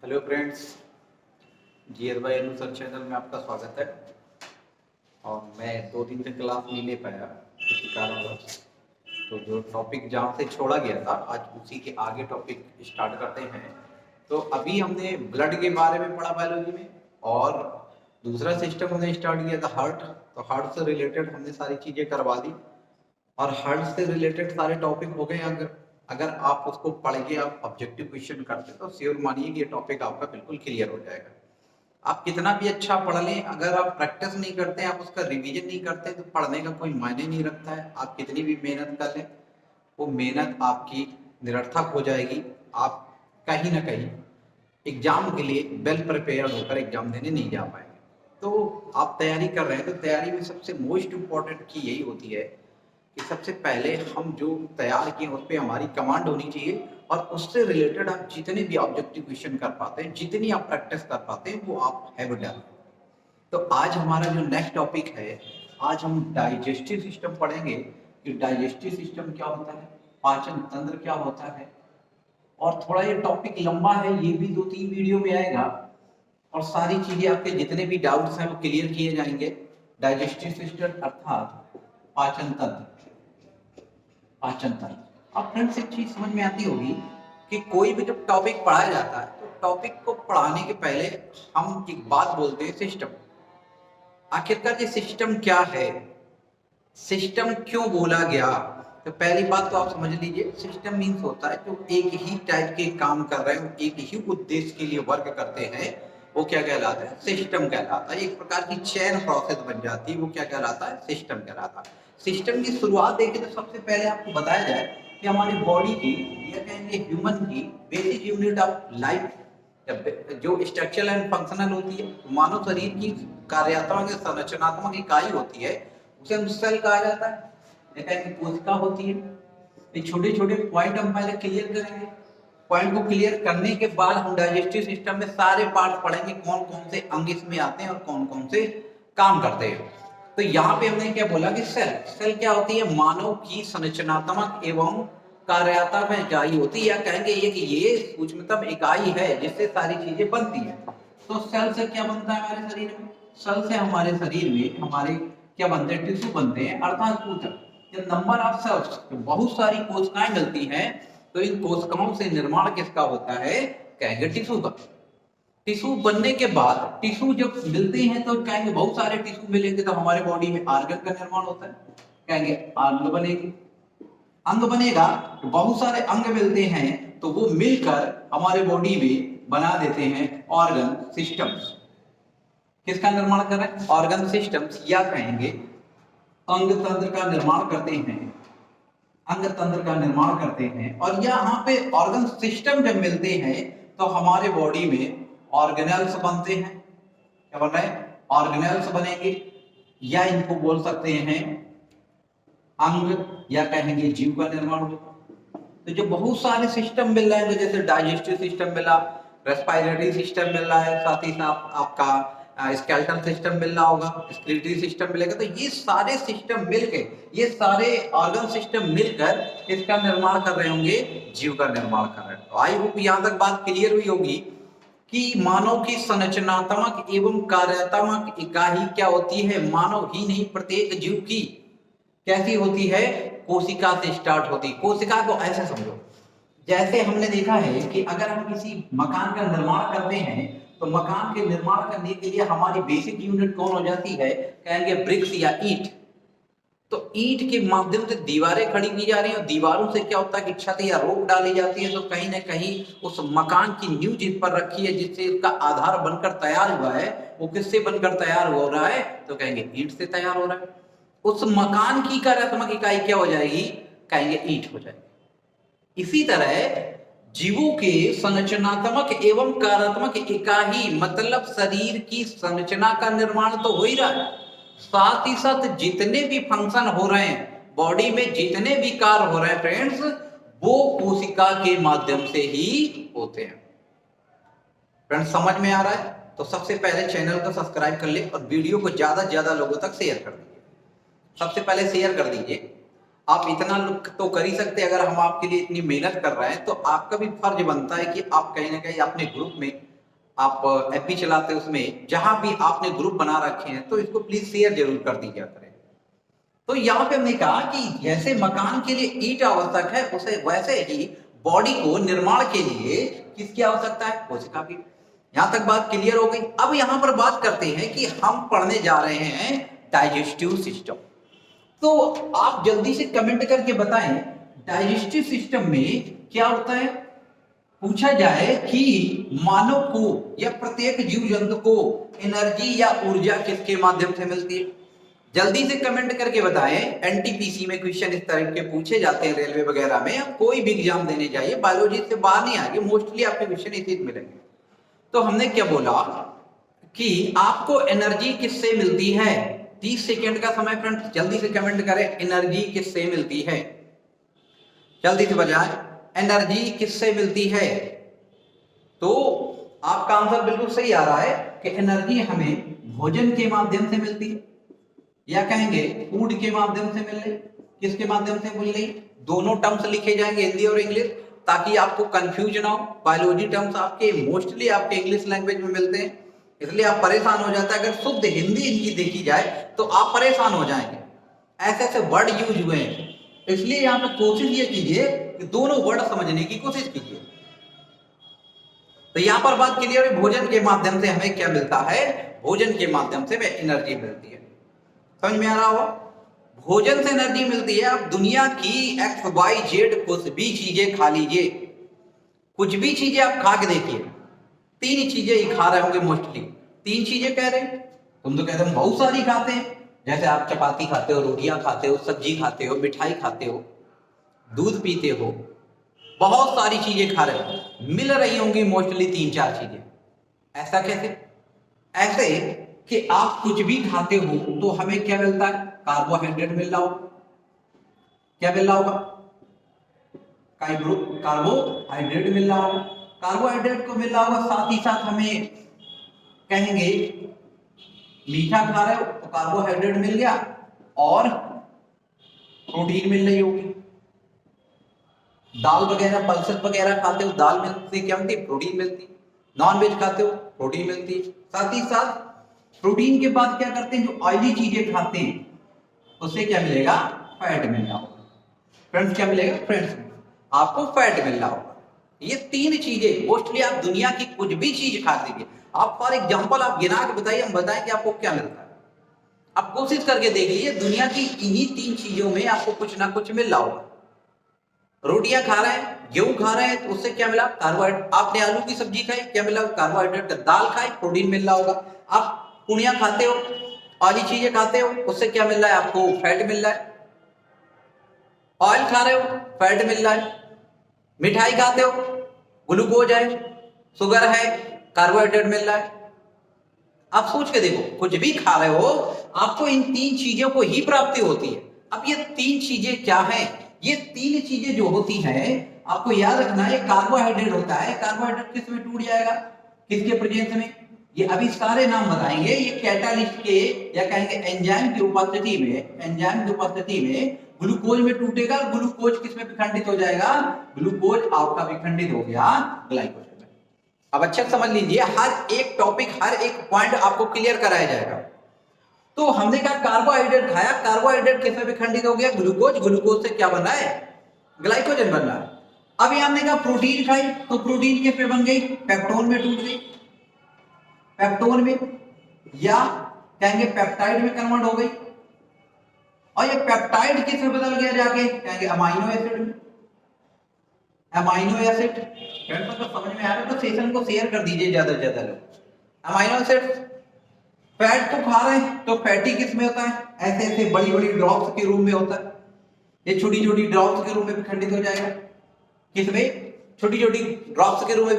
Hello friends, GS भाई अनुसर channel में आपका स्वागत है। और मैं 2 दिन से क्लास नहीं ले पाया किसी कारणवश। तो जो टॉपिक जहाँ से छोड़ा गया था आज उसी के आगे टॉपिक स्टार्ट करते हैं। तो अभी हमने ब्लड के बारे में पढ़ा बायोलॉजी में, और दूसरा सिस्टम हमने स्टार्ट किया था हार्ट। तो हार्ट से रिलेटेड हमने सारी चीज़ें करवा दी, और हार्ट से रिलेटेड सारे टॉपिक हो गए। अगर अगर आप उसको पढ़ के आप ऑब्जेक्टिव क्वेश्चन करते तो श्योर मानिए कि ये टॉपिक आपका बिल्कुल क्लियर हो जाएगा। आप कितना भी अच्छा पढ़ लें, अगर आप प्रैक्टिस नहीं करते, आप उसका रिवीजन नहीं करते, तो पढ़ने का कोई मायने नहीं रखता है। आप कितनी भी मेहनत कर लें, वो मेहनत आपकी निरर्थक हो जाएगी। आप कहीं ना कहीं एग्जाम के लिए वेल प्रिपेयर्ड होकर एग्जाम देने नहीं जा पाएंगे। तो आप तैयारी कर रहे हैं, तो तैयारी में सबसे मोस्ट इम्पोर्टेंट की यही होती है कि सबसे पहले हम जो तैयार किए उस पर हमारी कमांड होनी चाहिए, और उससे रिलेटेड आप जितने भी ऑब्जेक्टिव क्वेश्चन कर पाते हैं, जितनी आप प्रैक्टिस कर पाते हैं, वो आप हैव डन। तो आज हमारा जो नेक्स्ट टॉपिक है, आज हम डाइजेस्टिव सिस्टम पढ़ेंगे कि डाइजेस्टिव सिस्टम क्या होता है, पाचन तंत्र क्या होता है। और थोड़ा ये टॉपिक लंबा है, ये भी 2-3 वीडियो में आएगा, और सारी चीजें आपके जितने भी डाउट्स हैं वो क्लियर किए जाएंगे। डाइजेस्टिव सिस्टम अर्थात पाचन तंत्र। पाचन तंत्र। अब फ्रेंड्स एक चीज समझ में आती होगी कि कोई भी जब टॉपिक पढ़ाया जाता है तो टॉपिक को पढ़ाने के पहले हम एक बात बोलते हैं, सिस्टम। आखिरकार ये सिस्टम क्या है, सिस्टम क्यों बोला गया। तो पहली बात तो आप समझ लीजिए, सिस्टम मीन्स होता है जो एक ही टाइप के काम कर रहे हैं, एक ही उद्देश्य के लिए वर्क करते हैं, वो क्या कहलाता है, सिस्टम कहलाता है। एक प्रकार की चेन प्रोसेस बन जाती है, वो क्या कहलाता है, सिस्टम कहलाता है। सिस्टम की शुरुआत देखें तो सबसे पहले आपको बताया जाए कि हमारी बॉडी की, या कहेंगे ह्यूमन की बेसिक यूनिट ऑफ लाइफ जो स्ट्रक्चरल एंड फंक्शनल होती है, मानव शरीर की कार्यात्मक संरचनात्मक इकाई होती है, उसे हम सेल कहा जाता है। कहेंगे कोशिका होती है। ये छोटे छोटे पॉइंट हम पहले क्लियर करेंगे। पॉइंट को क्लियर करने के बाद हम डाइजेस्टिव सिस्टम में सारे पार्ट पढ़ेंगे, कौन कौन से अंग इसमें आते हैं और कौन कौन से काम करते हैं। तो यहाँ पे हमने क्या बोला कि सेल, सेल क्या होती है, मानव की संरचनात्मक एवं कार्यात्मक इकाई होती है, या कहेंगे ये सूक्ष्मतम इकाई है जिससे सारी चीजें बनती है। तो सेल से क्या बनता है हमारे शरीर में, सेल से हमारे शरीर में हमारे क्या बनते हैं, टिश्यू बनते हैं, अर्थात ऊतक। जब नंबर ऑफ सेल्स, बहुत सारी कोशिकाएं मिलती हैं, तो इन कोशिकाओं से निर्माण किसका होता है, कहेंगे टिश्यू का। टिश्यू बनने के बाद, टिश्यू जब मिलते हैं तो कहेंगे बहुत सारे टिश्यू मिलेंगे, तो हमारे बॉडी में आर्गन का निर्माण होता है, कहेंगे अंग बनेंगे। अंग बनेगा तो बहुत सारे अंग मिलते हैं, तो वो मिलकर हमारे बॉडी में बना देते हैं ऑर्गन सिस्टम्स। किसका निर्माण कर रहे हैं, ऑर्गन सिस्टम्स, या कहेंगे अंग तंत्र का निर्माण करते हैं। अंग तंत्र का निर्माण करते हैं, और यहाँ पे ऑर्गन सिस्टम जब मिलते हैं तो हमारे बॉडी में ऑर्गेनेल्स बनते हैं। क्या बन रहे हैं, ऑर्गेनेल्स बनेंगे, या इनको बोल सकते हैं अंग, या कहेंगे जीव का निर्माण होगा। तो जो बहुत सारे सिस्टम मिल रहे हैं, तो जैसे डाइजेस्टिव सिस्टम मिला, रेस्पिरेटरी सिस्टम मिल रहा है, साथ ही साथ आपका स्केलेटल सिस्टम मिल रहा होगा, स्क्लेटरी सिस्टम मिलेगा। तो ये सारे सिस्टम मिलके, ये सारे ऑर्गन सिस्टम मिलकर इसका निर्माण कर रहे होंगे, जीव का निर्माण कर रहे हैं। तो आई होप यहाँ तक बात क्लियर हुई होगी कि मानव की संरचनात्मक एवं कार्यात्मक इकाई क्या होती है, मानव ही नहीं प्रत्येक जीव की कैसी होती है, कोशिका से स्टार्ट होती है। कोशिका को ऐसे समझो, जैसे हमने देखा है कि अगर हम किसी मकान का निर्माण करते हैं, तो मकान के निर्माण करने के लिए हमारी बेसिक यूनिट कौन हो जाती है, कहेंगे ब्रिक्स या ईंट। तो ईंट के माध्यम से दीवारें खड़ी की जा रही हैं, और दीवारों से क्या होता है कि छत या रोप डाली जाती है, तो कहीं ना कहीं उस मकान की नींव जिस पर रखी है, जिससे उसका आधार बनकर तैयार हुआ है, वो किससे बनकर तैयार हो रहा है, तो कहेंगे ईंट से तैयार हो रहा है। उस मकान की कार्यात्मक इकाई क्या हो जाएगी, कहेंगे ईंट हो जाएगी। इसी तरह जीवों के संरचनात्मक एवं कार्यात्मक इकाई मतलब शरीर की संरचना का निर्माण तो हो ही रहा है, साथ ही साथ जितने भी फंक्शन हो रहे हैं बॉडी में, जितने भी कार्य हो रहे हैं फ्रेंड्स, वो कोशिका के माध्यम से ही होते हैं। फ्रेंड्स समझ में आ रहा है, तो सबसे पहले चैनल को सब्सक्राइब कर ले और वीडियो को ज्यादा से ज्यादा लोगों तक शेयर कर दीजिए। सबसे पहले शेयर कर दीजिए। आप इतना तो कर ही सकते, अगर हम आपके लिए इतनी मेहनत कर रहे हैं तो आपका भी फर्ज बनता है कि आप कहीं ना कहीं अपने ग्रुप में आप एपी चलाते हैं उसमें जहां भी आपने ग्रुप बना रखे हैं तो इसको प्लीज शेयर जरूर कर दीजिए करें। तो यहाँ पे हमने कहा कि जैसे मकान के लिए ईंट आवश्यक है उसे वैसे ही बॉडी को निर्माण के लिए किसकी आवश्यकता है, कोशिका की। यहां तक बात क्लियर हो गई। अब यहां पर बात करते हैं कि हम पढ़ने जा रहे हैं डाइजेस्टिव सिस्टम। तो आप जल्दी से कमेंट करके बताएं डाइजेस्टिव सिस्टम में क्या होता है। पूछा जाए कि मानव को या प्रत्येक जीव जंतु को एनर्जी या ऊर्जा किसके माध्यम से मिलती है, जल्दी से कमेंट करके बताएं। एनटीपीसी में क्वेश्चन इस तरह के पूछे जाते हैं, रेलवे वगैरह में। आप कोई भी एग्जाम देने जाइए, बायोलॉजी से बाहर नहीं आएंगे, मोस्टली आपके क्वेश्चन इसी में मिलेंगे। तो हमने क्या बोला कि आपको एनर्जी किससे मिलती है। 30 सेकेंड का समय फ्रेंड्स, जल्दी से कमेंट करें एनर्जी किससे मिलती है, जल्दी से बजाएं एनर्जी किससे मिलती है। तो आपका आंसर बिल्कुल सही आ रहा है कि एनर्जी हमें भोजन के माध्यम से मिलती है, या कहेंगे फूड के माध्यम से मिल रही। किसके माध्यम से मिल रही, दोनों टर्म्स लिखे जाएंगे हिंदी और इंग्लिश, ताकि आपको कंफ्यूज ना हो। बायोलॉजी टर्म्स आपके मोस्टली आपके इंग्लिश लैंग्वेज में मिलते हैं, इसलिए आप परेशान हो जाता है। अगर शुद्ध हिंदी इनकी देखी जाए तो आप परेशान हो जाएंगे, ऐसे ऐसे वर्ड यूज हुए हैं। इसलिए यहाँ पे कोशिश ये कीजिए कि दोनों वर्ड समझने की कोशिश कीजिए। तो यहाँ पर बात क्लियर है, भोजन के माध्यम से हमें क्या मिलता है, भोजन के माध्यम से हमें एनर्जी मिलती है। समझ में आ रहा हो, भोजन से एनर्जी मिलती है। अब दुनिया की XYZ कुछ भी चीजें खा लीजिए, कुछ भी चीजें आप खा के देखिए, 3 चीजें ही खा रहे होंगे मोस्टली। 3 चीजें कह रहे हैं, तुम तो कहते हो बहुत सारी खाते हैं। जैसे आप चपाती खाते हो, रोटियां खाते हो, सब्जी खाते हो, मिठाई खाते हो, दूध पीते हो, बहुत सारी चीजें खा रहे हो, मिल रही होंगी मोस्टली 3-4 चीजें। ऐसा कैसे, ऐसे कि आप कुछ भी खाते हो तो हमें क्या मिलता है, कार्बोहाइड्रेट मिल रहा होगा। क्या मिल रहा होगा, कार्बोहाइड्रेट मिल रहा होगा। कार्बोहाइड्रेट को मिल रहा होगा, साथ ही साथ हमें कहेंगे मीठा खा रहे हो तो कार्बोहाइड्रेट मिल गया, और प्रोटीन मिल रही होगी। दाल वगैरह पल्सेस वगैरह खाते हो, दाल मिलती क्या मिलती, प्रोटीन मिलती। नॉन वेज खाते हो, प्रोटीन मिलती है। साथ ही साथ प्रोटीन के बाद क्या करते हैं, जो ऑयली चीजें खाते हैं उससे क्या मिलेगा, फैट मिल रहा होगा। फ्रेंड्स क्या मिलेगा, फ्रेंड्स आपको फैट मिल रहा होगा। ये 3 चीजें मोस्टली आप दुनिया की कुछ भी चीज खा लीजिए, आप फॉर एग्जांपल आप गिना के बताइए, हम बताएं कि आपको क्या मिलता है। आप कोशिश करके देख लीजिए, दुनिया की इन्हीं 3 चीजों में आपको कुछ ना कुछ मिल रहा होगा। रोटियां खा रहे हैं, गेहूं खा रहे हैं तो उससे क्या मिला, कार्बोहाइड्रेट। आपने आलू की सब्जी खाई, क्या मिला, कार्बोहाइड्रेट। दाल खाई, प्रोटीन मिल रहा होगा। आप पुड़ियां खाते हो, ऑयली चीजें खाते हो, उससे क्या मिल रहा है आपको, फैट मिल रहा है। ऑयल खा रहे हो, फैट मिल रहा है। मिठाई खाते हो, ग्लूकोज है, शुगर है, कार्बोहाइड्रेट मिल रहा है। आप सोच के देखो, कुछ भी खा रहे हो आपको इन 3 चीजों को ही प्राप्ति होती है। अब ये 3 चीजें क्या है, ये 3 चीजें जो होती हैं आपको याद रखना है, कार्बोहाइड्रेट होता है। कार्बोहाइड्रेट किस में टूट जाएगा, किसके प्रेजेंस में, ये अभी सारे नाम बताएंगे। ये कैटालिस्ट के या कहेंगे एंजाइम की उपस्थिति में, एंजाइम की उपस्थिति में ग्लूकोज में टूटेगा। ग्लूकोज किस में विखंडित हो जाएगा, ग्लूकोज आपका विखंडित हो गया ग्लाइकोजन में। अब अच्छे से समझ लीजिए, हर एक टॉपिक, हर एक पॉइंट आपको क्लियर कराया जाएगा। तो हमने कहा कार्बोहाइड्रेट खाया, कार्बोहाइड्रेट किस में विखंडित हो गया, ग्लूकोज। ग्लूकोज से क्या बन रहा है, ग्लाइकोजन बन रहा है। अभी हमने कहा प्रोटीन खाई, तो प्रोटीन किस में बन गई, पेप्टोन में टूट गई, पेप्टोन में, या कहेंगे पेप्टाइड में कन्वर्ट हो गई। और ये पेप्टाइड किस में बदल गया जाके, कहेंगे अमाइनो एसिड में, अमाइनो एसिड। फ्रेंड्स को समझ में आ रहा है तो सेशन को शेयर कर दीजिए ज्यादा से ज्यादा लोग। अमाइनो एसिड, फैट तो खा रहे हैं तो फैटी किस में होता है, ऐसे ऐसे बड़ी बड़ी ड्रॉप्स के रूप में होता है। ये छोटी छोटी ड्रॉप्स के रूप में विखंडित हो जाएगा, किसमें, छोटी छोटी ड्रॉप्स के रूप में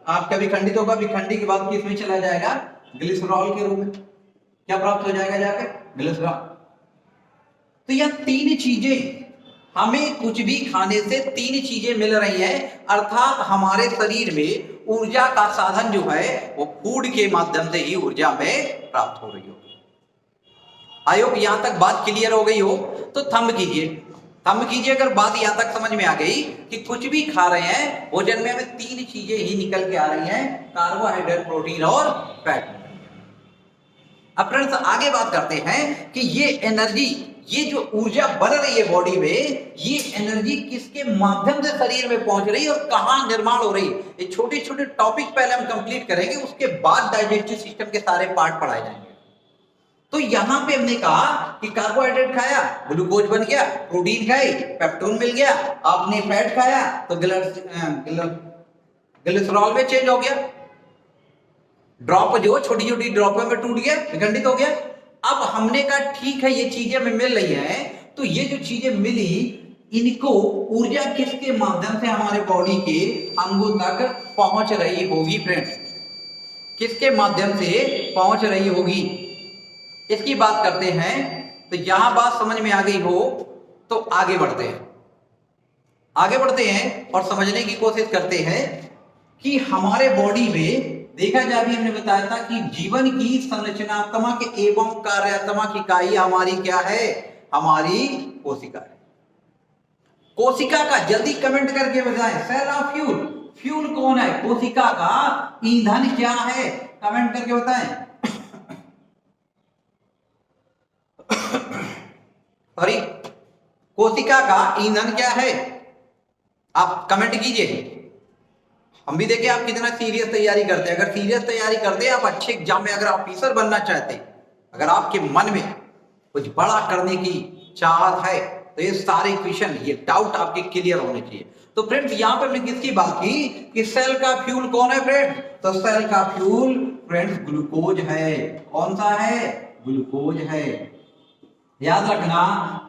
आपका विखंडित होगा। विखंडित के बाद किसमें चला जाएगा, ग्लिसरॉल के रूप में। क्या प्राप्त हो जाएगा जाकर, ग्लिसरॉल। तो यह 3 चीजें, हमें कुछ भी खाने से 3 चीजें मिल रही हैं, अर्थात हमारे शरीर में ऊर्जा का साधन जो है वो फूड के माध्यम से ही ऊर्जा में प्राप्त हो रही हो। आई होप यहां तक बात क्लियर हो गई हो। तो थंब कीजिए, थंब कीजिए अगर बात यहां तक समझ में आ गई कि कुछ भी खा रहे हैं भोजन में हमें 3 चीजें ही निकल के आ रही हैं, कार्बोहाइड्रेट, प्रोटीन और फैट। अब फ्रेंड्स आगे बात करते हैं कि ये एनर्जी, ये जो ऊर्जा बन रही है बॉडी में, ये एनर्जी किसके माध्यम से शरीर में पहुंच रही है और कहां निर्माण हो रही है। ये छोटे छोटे टॉपिक पहले हम कंप्लीट करेंगे, उसके बाद डाइजेस्टिव सिस्टम के सारे पार्ट पढ़ाए जाएंगे। तो यहां पे हमने कहा कि कार्बोहाइड्रेट खाया, ग्लूकोज बन गया, प्रोटीन खाई, पेप्टोन मिल गया, आपने फैट खाया तो ग्लिसरॉल में चेंज हो गया, ड्रॉप जो छोटी छोटी ड्रॉपों में टूट गया, विखंडित हो गया। अब हमने कहा ठीक है ये चीजें हमें मिल रही हैं, तो ये जो चीजें मिली इनको ऊर्जा किसके माध्यम से हमारे बॉडी के अंगों तक पहुंच रही होगी फ्रेंड्स, किसके माध्यम से पहुंच रही होगी, इसकी बात करते हैं। तो यहां बात समझ में आ गई हो तो आगे बढ़ते हैं, आगे बढ़ते हैं और समझने की कोशिश करते हैं कि हमारे बॉडी में देखा जाए, भी हमने बताया था कि जीवन की संरचनात्मक एवं कार्यात्मक इकाई हमारी क्या है, हमारी कोशिका है। कोशिका का जल्दी कमेंट करके बताएं, सेल ऑफ फ्यूल, फ्यूल कौन है, कोशिका का ईंधन क्या है, कमेंट करके बताएं। सॉरी, कोशिका का ईंधन क्या है, आप कमेंट कीजिए। हम भी देखें आप कितना सीरियस तैयारी करते हैं। अगर सीरियस तैयारी करते हैं, आप अच्छे एग्जाम में अगर ऑफिसर बनना चाहते हैं, अगर आपके मन में कुछ बड़ा करने की चाहत है, तो ये सारे क्वेश्चन, ये डाउट आपके क्लियर होने चाहिए। तो फ्रेंड्स यहां पर हमने किसकी बात की कि सेल का फ्यूल कौन है फ्रेंड्स, तो सेल का फ्यूल फ्रेंड्स ग्लूकोज है। कौन सा है, ग्लूकोज है। याद रखना,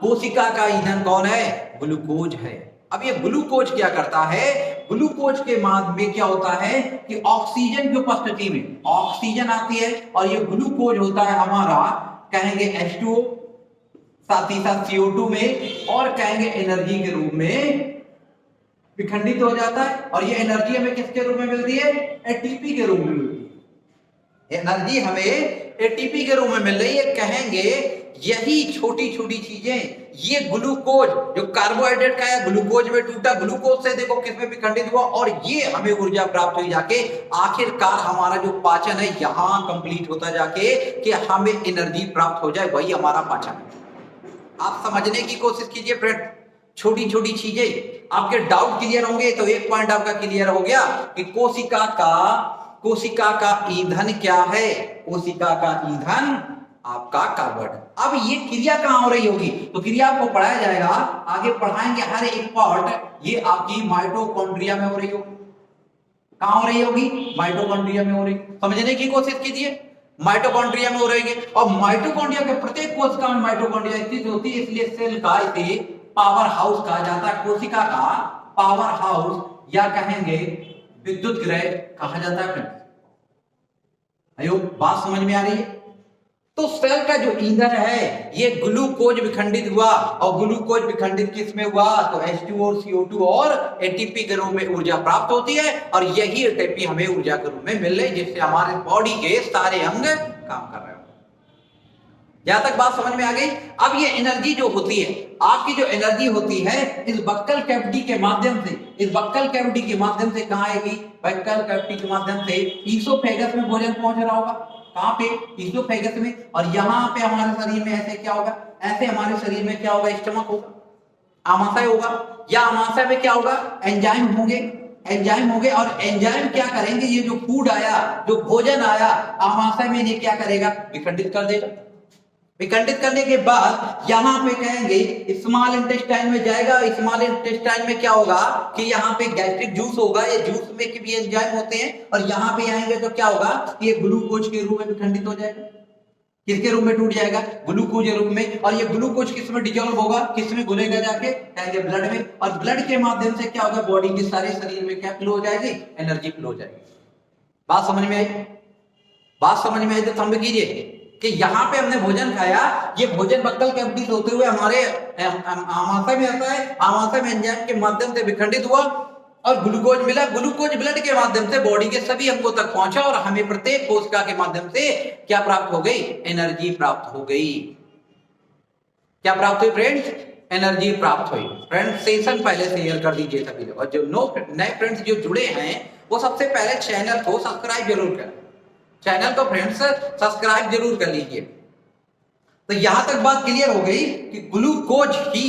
कोशिका का ईंधन कौन है, ग्लूकोज है। अब ये ग्लूकोज क्या करता है, ग्लूकोज के माध्यम में क्या होता है कि ऑक्सीजन की उपस्थिति में ऑक्सीजन आती है और ये ग्लूकोज होता है हमारा, कहेंगे H2O, साथ ही साथ CO2 में, और कहेंगे एनर्जी के रूप में विखंडित हो जाता है। और ये एनर्जी हमें किसके रूप में मिलती है, एटीपी के रूप में मिलती है। एनर्जी हमें एटीपी के रूप में मिल रही है। कहेंगे यही छोटी छोटी चीजें, ये ग्लूकोज जो कार्बोहाइड्रेट का है, ग्लूकोज में टूटा, ग्लूकोज से देखो किसमें विखंडित हुआ, और ये हमें ऊर्जा प्राप्त हुई जाके, आखिरकार हमारा जो पाचन है यहां कंप्लीट होता जाके कि हमें एनर्जी प्राप्त हो जाए, वही हमारा पाचन है। आप समझने की कोशिश कीजिए फ्रेंड, छोटी छोटी चीजें, आपके डाउट क्लियर होंगे। तो एक पॉइंट आपका क्लियर हो गया कि कोशिका का ईंधन क्या है, कोशिका का ईंधन आपका कार्बोहाइड्रेट। अब ये क्रिया कहां हो रही होगी, तो क्रिया आपको पढ़ाया जाएगा, आगे पढ़ाएंगे हर एक पार्ट। ये आपकी माइटोकॉन्ड्रिया में हो रही होगी। कहां हो रही होगी, माइटोकॉन्ड्रिया में हो रही। समझने की कोशिश कीजिए, माइटोकॉन्ड्रिया में हो रही है। और माइटोकॉन्ड्रिया के प्रत्येक कोशिका में माइटोकॉन्ड्रिया स्थित होती है, इसलिए सेल का इसे पावर हाउस कहा जाता है। कोशिका का पावर हाउस या कहेंगे विद्युत गृह कहा जाता है फ्रेंड्स। आयो बात समझ में आ रही है। तो सेल का जो ईंधन है ये ग्लूकोज विखंडित हुआ, और ग्लूकोज विखंडित किस में हुआ, तो H2O और CO2 और एटीपी के रूप में ऊर्जा प्राप्त होती है। और यही एटीपी हमें ऊर्जा के रूप में मिल रही है, जिससे हमारे बॉडी के सारे अंग काम कर रहे हैं। यहां तक बात समझ में आ गई। अब ये एनर्जी जो होती है, आपकी जो एनर्जी होती है, इस बक्कल कैविटी के माध्यम से, इस बक्कल कैविटी के माध्यम से कहां आएगी, बक्कल कैविटी के माध्यम से ईसोफेगस में भोजन पहुंच रहा होगा। कहां पे, ईसोफेगस में। और यहां पे हमारे शरीर में ऐसे क्या होगा, ऐसे हमारे शरीर में क्या होगा, स्टमक होगा, आमाशय होगा, या आमाशय में क्या होगा, एंजाइम होंगे, एंजाइम होंगे। और एंजाइम क्या करेंगे, ये जो फूड आया, जो भोजन आया आमाशय में, ये क्या करेगा, विखंडित कर देगा। विखंडित करने के बाद यहां पे कहेंगे स्मॉल इंटेस्टाइन में जाएगा। स्मॉल इंटेस्टाइन में क्या होगा कि यहाँ पे गैस्ट्रिक जूस होगा, ये जूस में के भी एंजाइम होते हैं, और यहाँ पे आएंगे तो क्या होगा कि ये ग्लूकोज के रूप में विखंडित हो जाएगा। किसके रूप में टूट जाएगा, ग्लूकोज के रूप में। और ये ग्लूकोज किस में डिजोल्व होगा, किस में घुलेगा जाके, कहेंगे ब्लड में। और ब्लड के माध्यम से क्या होगा, बॉडी के सारे शरीर में क्या फ्लो हो जाएगी, एनर्जी फ्लो हो जाएगी। बात समझ में आई, बात समझ में आई तो थंब कीजिए कि यहाँ पे हमने भोजन खाया, ये भोजन बक्कल कैविटी से होते हुए हमारे आमाशय में आता है, आमाशय में एंजाइम के माध्यम से विखंडित हुआ और ग्लूकोज मिला। ग्लूकोज ब्लड के माध्यम से बॉडी के सभी अंगों तक पहुंचा, और हमें प्रत्येक कोशिका के माध्यम से क्या प्राप्त हो गई, एनर्जी प्राप्त हो गई। क्या प्राप्त हुई फ्रेंड्स, एनर्जी प्राप्त हुई। फ्रेंड्स सेशन पहले शेयर कर दीजिए सभी लोग, और जो नए फ्रेंड्स जो जुड़े हैं वो सबसे पहले चैनल को सब्सक्राइब जरूर करें। चैनल को फ्रेंड्स सब्सक्राइब जरूर कर लीजिए। तो यहां तक बात क्लियर हो गई कि ग्लूकोज ही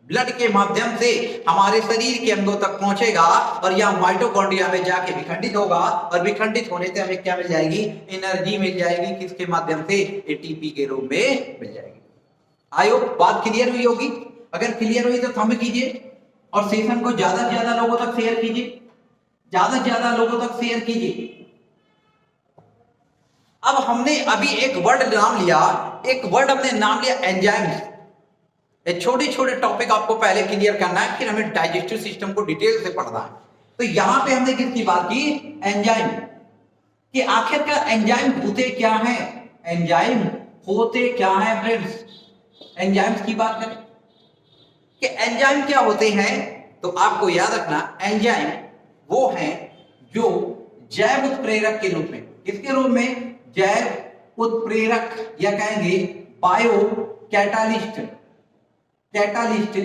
ब्लड के माध्यम से हमारे शरीर के अंगों तक पहुंचेगा और यह माइटोकॉन्ड्रिया में जाके विखंडित होगा, और विखंडित होने से हमें क्या मिल जाएगी? एनर्जी मिल जाएगी। किसके माध्यम से? एटीपी के रूप में मिल जाएगी। आई होप बात क्लियर हुई होगी। अगर क्लियर हुई तो थंब कीजिए और सेशन को ज्यादा से ज्यादा लोगों तक शेयर कीजिए, ज्यादा से ज्यादा लोगों तक शेयर कीजिए। अब हमने अभी एक वर्ड नाम लिया, एक वर्ड हमने नाम लिया एंजाइम्स। ये छोटे छोटे टॉपिक आपको पहले क्लियर करना है, फिर हमें डाइजेस्टिव सिस्टम को डिटेल से पढ़ना है। तो यहां पे हमने किसकी बात की? एंजाइम। कि आखिरकार एंजाइम होते क्या है? एंजाइम होते क्या है फ्रेंड्स? एंजाइम्स की बात करें कि एंजाइम क्या होते हैं, तो आपको याद रखना एंजाइम वो हैं जो जैव उत्प्रेरक के रूप में, किसके रूप में? जैव उत्प्रेरक या कहेंगे बायो कैटालिस्ट, कैटालिस्ट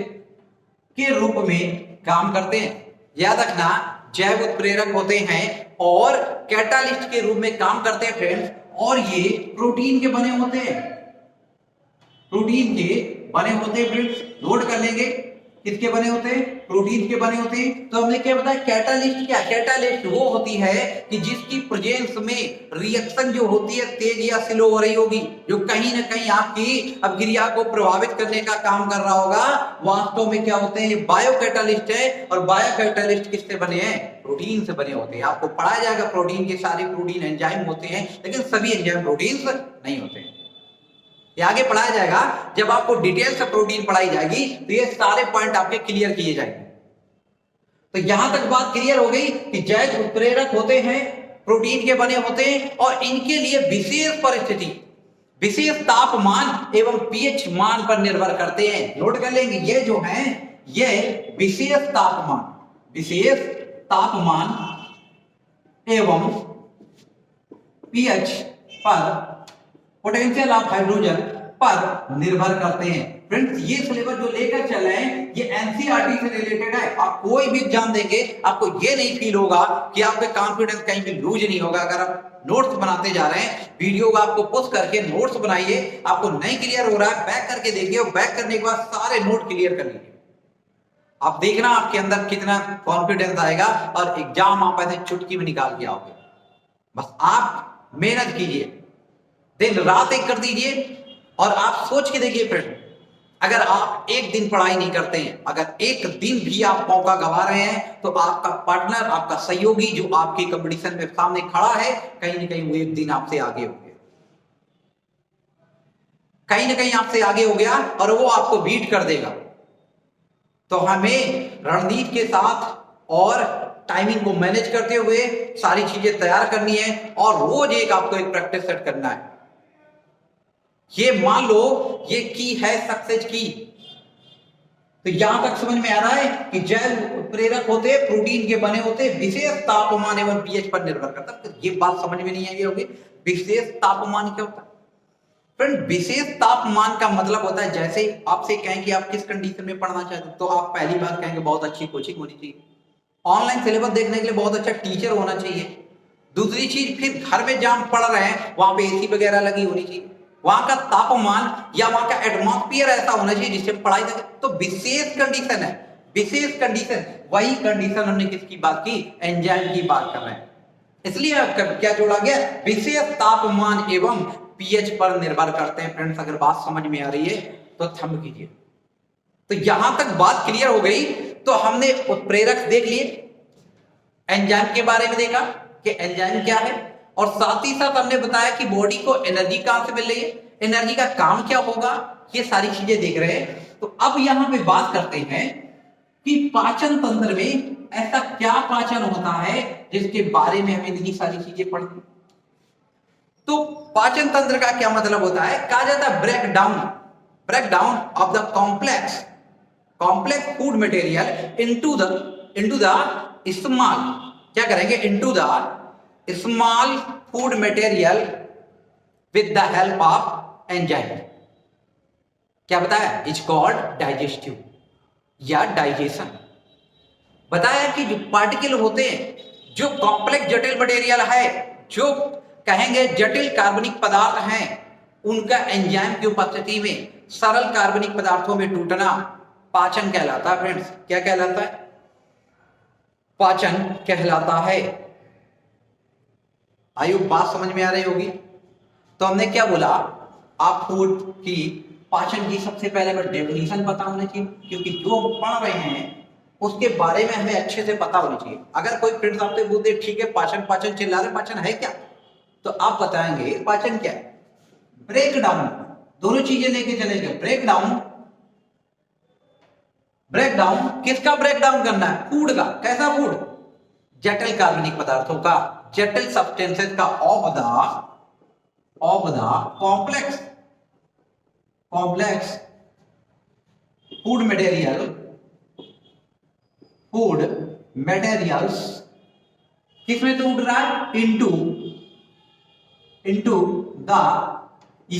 के रूप में काम करते हैं। याद रखना जैव उत्प्रेरक होते हैं और कैटालिस्ट के रूप में काम करते हैं फ्रेंड्स। और ये प्रोटीन के बने होते हैं, प्रोटीन के बने होते हैं फ्रेंड्स। नोट कर लेंगे किसके बने होते हैं? प्रोटीन के बने होते हैं। तो हमने क्या बताया? कैटालिस्ट क्या? कैटालिस्ट वो होती है कि जिसकी प्रेजेंस में रिएक्शन जो होती है तेज या स्लो हो रही होगी, जो कहीं ना कहीं आपकी अभिक्रिया को प्रभावित करने का काम कर रहा होगा। वास्तव में क्या होते हैं? बायो कैटालिस्ट है। और बायो कैटालिस्ट किससे बने हैं? प्रोटीन से बने होते हैं। आपको पढ़ाया जाएगा प्रोटीन के सारे प्रोटीन एंजाइम होते हैं, लेकिन सभी एंजाइम प्रोटीन नहीं होते हैं। ये आगे पढ़ाया जाएगा जब आपको डिटेल से प्रोटीन पढ़ाई जाएगी, तो ये सारे पॉइंट आपके क्लियर किए जाएंगे। तो यहां तक बात क्लियर हो गई कि जैव उत्प्रेरक होते हैं, प्रोटीन के बने होते हैं, और इनके लिए विशेष परिस्थिति, विशेष तापमान एवं पीएच मान पर निर्भर करते हैं। नोट कर लेंगे ये जो है ये विशेष तापमान, विशेष तापमान एवं पीएच पर, पोटेंशियल ऑफ हाइड्रोजन पर निर्भर करते हैं। फ्रेंड्स ये सिलेबस जो लेकर चल रहे हैं ये एनसीईआरटी से रिलेटेड है। आप कोई भी एग्जाम देंगे आपको ये नहीं फील होगा कि आपका कॉन्फिडेंस कहीं भी लूज नहीं होगा। अगर आप नोट्स बनाते जा रहे हैं, वीडियो को आपको पुश करके नोट्स बनाइए। आपको नहीं क्लियर हो रहा है बैक करके देखिए, और बैक करने के बाद सारे नोट क्लियर कर लीजिए। आप देखना आपके अंदर कितना कॉन्फिडेंस आएगा और एग्जाम आप ऐसे चुटकी में निकाल के आओगे। बस आप मेहनत कीजिए, दिन रात एक कर दीजिए, और आप सोच के देखिए फ्रेंड, अगर आप एक दिन पढ़ाई नहीं करते हैं, अगर एक दिन भी आप मौका गवा रहे हैं, तो आपका पार्टनर, आपका सहयोगी जो आपके कंपटीशन में सामने खड़ा है, कहीं ना कहीं वो एक दिन आपसे आगे हो गया, कहीं ना कहीं आपसे आगे हो गया और वो आपको बीट कर देगा। तो हमें रणनीति के साथ और टाइमिंग को मैनेज करते हुए सारी चीजें तैयार करनी है, और रोज एक आपको एक प्रैक्टिस सेट करना है। ये मान लो ये की है सक्सेस की। तो यहां तक समझ में आ रहा है कि जैव प्रेरक होते हैं, प्रोटीन के बने होते हैं, विशेष तापमान एवं पीएच पर निर्भर करता है। तो ये बात समझ में नहीं आई होगी, विशेष तापमान क्या होता है? फ्रेंड विशेष तापमान का मतलब होता है, जैसे आपसे कहें कि आप किस कंडीशन में पढ़ना चाहते हो, तो आप पहली बात कहेंगे बहुत अच्छी कोचिंग होनी चाहिए, ऑनलाइन सिलेबस देखने के लिए बहुत अच्छा टीचर होना चाहिए। दूसरी चीज, फिर घर में जहां पढ़ रहे हैं वहां पे एसी वगैरह लगी होनी चाहिए, वहां का तापमान या वहां का एटमॉस्फेयर ऐसा होना चाहिए जिससे पढ़ाई सके। तो विशेष कंडीशन है, विशेष कंडीशन, वही कंडीशन हमने किसकी बात की? एंजाइम की बात कर रहे हैं। इसलिए क्या जोड़ा गया? विशेष तापमान एवं पीएच पर निर्भर करते हैं। फ्रेंड्स अगर बात समझ में आ रही है तो थंब कीजिए। तो यहां तक बात क्लियर हो गई। तो हमने उत्प्रेरक देख लिए, एंजाइम के बारे में देखा कि एंजाइम क्या है, और साथ ही साथ हमने बताया कि बॉडी को एनर्जी कहां से मिल रही है, एनर्जी का काम क्या होगा, ये सारी चीजें देख रहे हैं। तो अब यहां पे बात करते हैं कि पाचन तंत्र में ऐसा क्या पाचन होता है जिसके बारे में हमें इतनी सारी चीजें पढ़नी। तो पाचन तंत्र का क्या मतलब होता है? कहा जाता है break down of the complex food material into the small, क्या करेंगे? Into the small food material with the help of enzyme. क्या बताया? इज कॉल्ड डाइजेस्टिव या डाइजेशन। बताया कि जो पार्टिकल होते हैं, जो कॉम्प्लेक्स जटिल मटेरियल है, जो कहेंगे जटिल कार्बनिक पदार्थ हैं, उनका एंजाइम की उपस्थिति में सरल कार्बनिक पदार्थों में टूटना पाचन कहलाता है। फ्रेंड्स, क्या कहलाता है? पाचन कहलाता है। आयु बात समझ में आ रही होगी। तो हमने क्या बोला, आप फूड की पाचन की सबसे पहले हमें डेफिनेशन पता होनी चाहिए, क्योंकि जो हम पढ़ रहे हैं उसके बारे में हमें अच्छे से पता होनी चाहिए। अगर कोई फ्रेंड्स आपसे बोलते ठीक है पाचन पाचन चिल्ला रहे, पाचन है क्या, तो आप बताएंगे पाचन क्या है? ब्रेक डाउन, दोनों चीजें लेके चलेंगे। ब्रेक डाउन, ब्रेक डाउन किसका ब्रेक डाउन करना है? फूड का। कैसा फूड? जटिल कार्बनिक पदार्थों का, जटिल सब्सटेंसेस का of the complex food materials किसमें टूट रहा है? Into the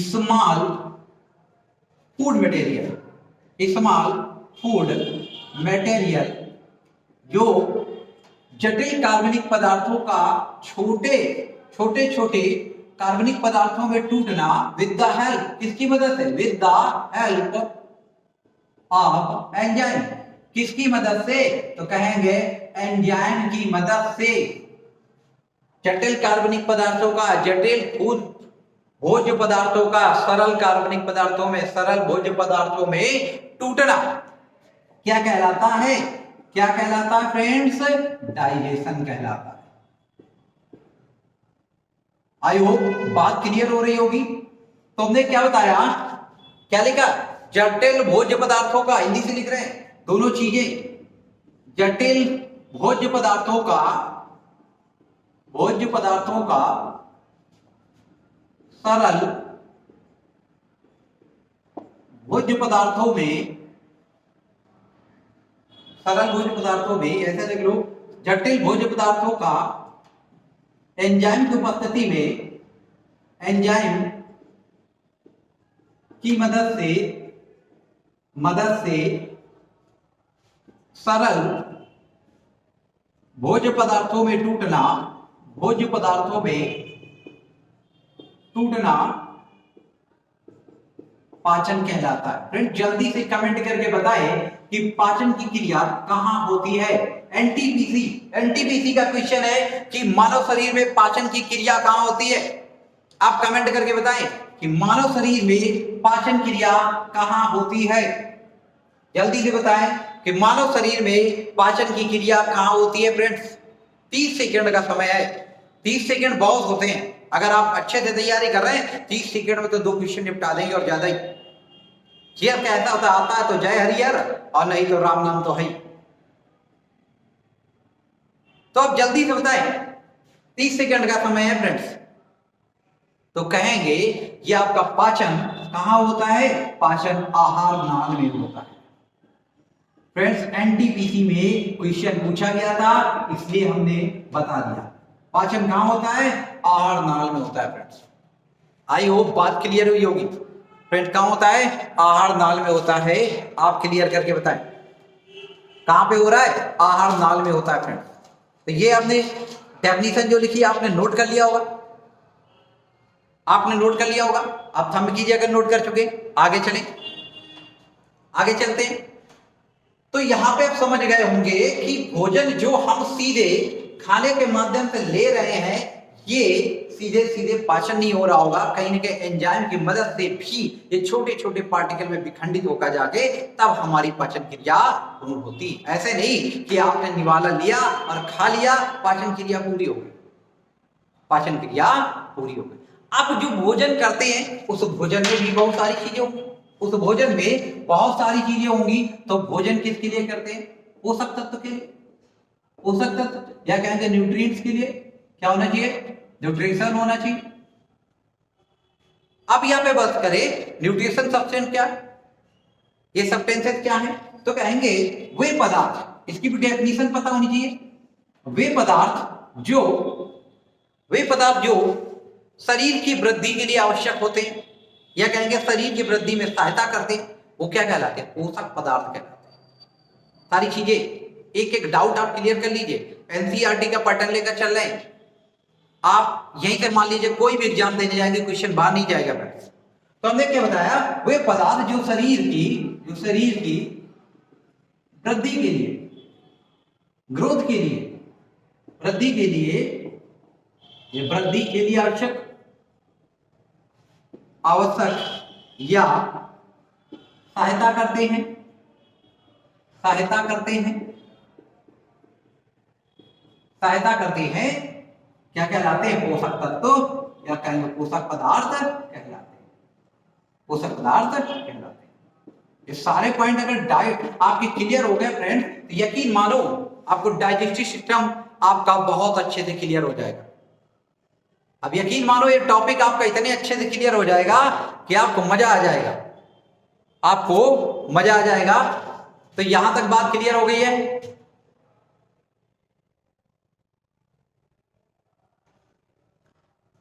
small food material, जो जटिल कार्बनिक पदार्थों का छोटे छोटे कार्बनिक पदार्थों में टूटना विद द हेल्प, किसकी मदद से? With the help of enzyme. किसकी मदद से? तो कहेंगे एंजाइम की मदद से। जटिल कार्बनिक पदार्थों का, जटिल भोज्य पदार्थों का सरल कार्बनिक पदार्थों में, सरल भोज्य पदार्थों में टूटना क्या कहलाता है? क्या कहलाता है फ्रेंड्स? डाइजेशन कहलाता है। आई होप बात क्लियर हो रही होगी। तो हमने क्या बताया, क्या लिखा? जटिल भोज्य पदार्थों का, हिंदी से लिख रहे हैं दोनों चीजें, जटिल भोज्य पदार्थों का सरल भोज्य पदार्थों में ऐसे लिख लो, जटिल भोज्य पदार्थों का एंजाइम की उपस्थिति में, एंजाइम की मदद से सरल भोज्य पदार्थों में टूटना पाचन कहलाता है। फ्रेंड जल्दी से कमेंट करके बताएं कि पाचन की क्रिया कहां होती है। एनटीपीसी का क्वेश्चन है कि मानव शरीर में पाचन की क्रिया कहां होती है। आप कमेंट करके बताएं कि मानव शरीर में पाचन क्रिया कहां होती है। जल्दी से बताएं कि मानव शरीर में पाचन की क्रिया कहां होती है। फ्रेंड्स 30 सेकंड का समय है। 30 सेकंड बहुत होते हैं। अगर आप अच्छे से तैयारी कर रहे हैं 30 सेकंड में तो 2 क्वेश्चन निपटा देंगे और ज्यादा ही। शेयर कैसा होता आता है तो जय हरिहर, और नहीं तो राम नाम तो है। तो अब जल्दी से बताएं, 30 सेकंड का समय है फ्रेंड्स। तो कहेंगे ये आपका पाचन कहां होता है? पाचन आहार नाल में होता है। फ्रेंड्स एनटीपीसी में क्वेश्चन पूछा गया था, इसलिए हमने बता दिया। पाचन कहां होता है? आहार नाल में होता है। फ्रेंड्स आई होप बात क्लियर हुई होगी। फ्रेंड्स कहां होता है? आहार नाल में होता है। आप क्लियर करके बताएं कहां पे हो रहा है? आहार नाल में होता है। फ्रेंड्स तो ये आपने डेफिनेशन जो लिखी आपने नोट कर लिया होगा। आप थंब कीजिए अगर नोट कर चुके। आगे चलते हैं। तो यहां पे आप समझ गए होंगे कि भोजन जो हम सीधे खाने के माध्यम से ले रहे हैं, ये सीधे पाचन नहीं हो रहा होगा। कहीं ना कहीं एंजाइम की मदद से भी ये छोटे छोटे पार्टिकल में विखंडित होकर जाके तब हमारी पाचन क्रिया पूर्ण होती। ऐसे नहीं कि आपने निवाला लिया और खा लिया, पाचन क्रिया पूरी हो गई। आप जो भोजन करते हैं उस भोजन में भी बहुत सारी चीजें होंगी। तो भोजन किसके लिए करते हैं? पोषक तत्व के लिए। पोषक तत्व या कहेंगे न्यूट्रिएंट्स के लिए क्या होना चाहिए? न्यूट्रिशन होना चाहिए। अब यहां पे बात करें न्यूट्रिशन सब्सटेंस क्या है, ये सब्सटेंसेस क्या है, तो कहेंगे वे पदार्थ, इसकी भी डेफिनेशन पता होनी चाहिए। वे पदार्थ जो शरीर की वृद्धि के लिए आवश्यक होते हैं, या कहेंगे शरीर की वृद्धि में सहायता करते हैं, वो क्या कहलाते हैं? पोषक पदार्थ कहलाते हैं। सारी चीजें, एक एक डाउट आप क्लियर कर लीजिए। एनसीईआरटी का पैटर्न लेकर चल रहे हैं आप, यहीं से मान लीजिए कोई भी एग्जाम देने जाएंगे क्वेश्चन बाहर नहीं जाएगा फ्रेंड्स। तो हमने क्या बताया, वे पदार्थ जो शरीर की वृद्धि के लिए, ग्रोथ के लिए, वृद्धि के लिए, ये वृद्धि के लिए आवश्यक या सहायता करते हैं, क्या कहलाते हैं? पोषक तत्व या कहेंगे पोषक पदार्थ कहलाते हैं, पोषक पदार्थ कहलाते हैं। ये सारे पॉइंट अगर डाइट आपके क्लियर हो गए फ्रेंड, तो यकीन मानो आपको डाइजेस्टिव सिस्टम आपका बहुत अच्छे से क्लियर हो जाएगा। अब यकीन मानो ये टॉपिक आपका इतने अच्छे से क्लियर हो जाएगा कि आपको मजा आ जाएगा, आपको मजा आ जाएगा। तो यहां तक बात क्लियर हो गई है।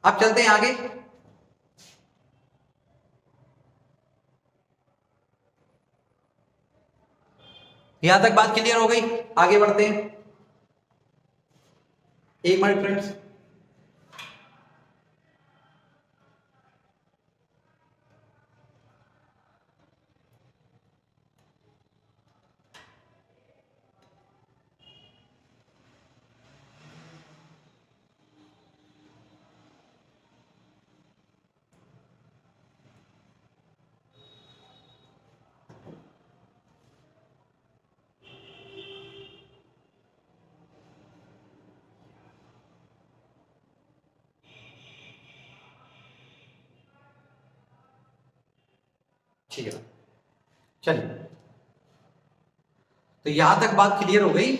अब चलते हैं आगे। यहां तक बात क्लियर हो गई, आगे बढ़ते हैं। एक मिनट फ्रेंड्स, ठीक है चलिए, तो यहां तक बात क्लियर हो गई।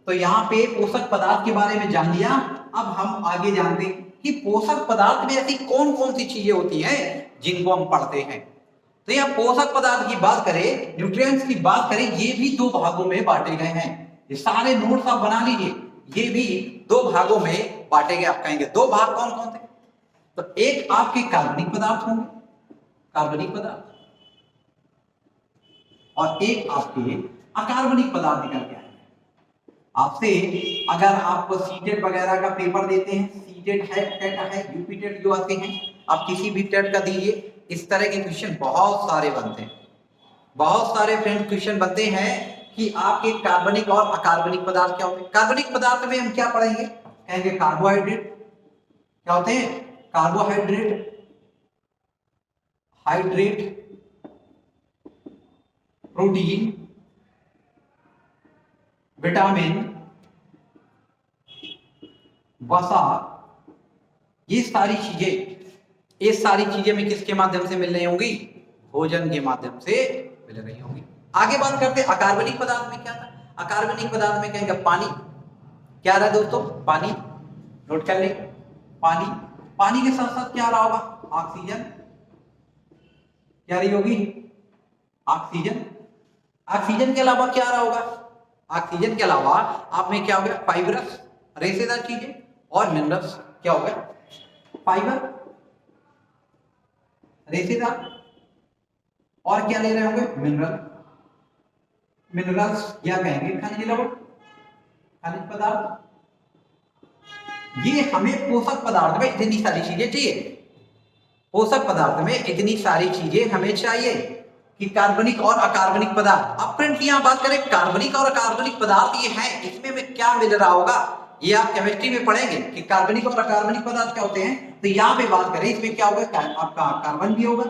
तो यहां पे पोषक पदार्थ के बारे में जान लिया। अब हम आगे जानते हैं कि पोषक पदार्थ में ऐसी कौन कौन सी चीजें होती हैं जिनको हम पढ़ते हैं। तो यह पोषक पदार्थ की बात करें, न्यूट्रिएंट्स की बात करें, ये भी दो भागों में बांटे गए हैं। ये सारे नोट्स आप बना लीजिए, ये भी दो भागों में बांटे गए। आप कहेंगे दो भाग कौन कौन थे? तो एक आपके कार्बनिक पदार्थ होंगे, कार्बनिक पदार्थ, और एक आपके अकार्बनिक पदार्थ निकल के आएंगे। आपसे अगर आप सीटेट वगैरह का पेपर देते हैं, सीटेट है, टेट है, यूपी टेट जो आते हैं, आप किसी भी टेट का दीजिए, इस तरह के क्वेश्चन बहुत सारे बनते हैं, बहुत सारे फ्रेंड क्वेश्चन बनते हैं कि आपके कार्बनिक और अकार्बनिक पदार्थ क्या होते हैं। कार्बनिक पदार्थ में हम क्या पढ़ेंगे? कहेंगे कार्बोहाइड्रेट। क्या होते हैं? कार्बोहाइड्रेट, हाइड्रेट, प्रोटीन, विटामिन, वसा, ये सारी चीजें में किसके माध्यम से मिल रही होंगी? भोजन के माध्यम से मिल रही होंगी। आगे बात करते हैं अकार्बनिक पदार्थ में क्या था। अकार्बनिक पदार्थ में कहेंगे पानी। क्या रहा दोस्तों? पानी, नोट कर ले, पानी। पानी के साथ साथ क्या रहा होगा? ऑक्सीजन। क्या रही होगी? ऑक्सीजन। ऑक्सीजन के अलावा क्या रहा होगा? ऑक्सीजन के अलावा आप में क्या हो गया? फाइबरस, रेशेदार चीजें, और मिनरल्स। क्या हो गया? फाइबर, रेशेदार, और क्या ले रहे होंगे? मिनरल, मिनरल्स या कहेंगे खनिज लवण, खनिज पदार्थ। ये हमें पोषक पदार्थ में इतनी सारी चीजें चाहिए, पोषक पदार्थ में इतनी सारी चीजें हमें चाहिए कि कार्बनिक और अकार्बनिक पदार्थ। अब फ्रेंड्स यहां बात करें कार्बनिक और अकार्बनिक पदार्थ ये हैं, इसमें में क्या मिल रहा होगा ये आप केमिस्ट्री में पढ़ेंगे कि कार्बनिक और अकार्बनिक पदार्थ क्या होते हैं। तो यहाँ पे बात करें इसमें क्या होगा? आपका कार्बन भी होगा,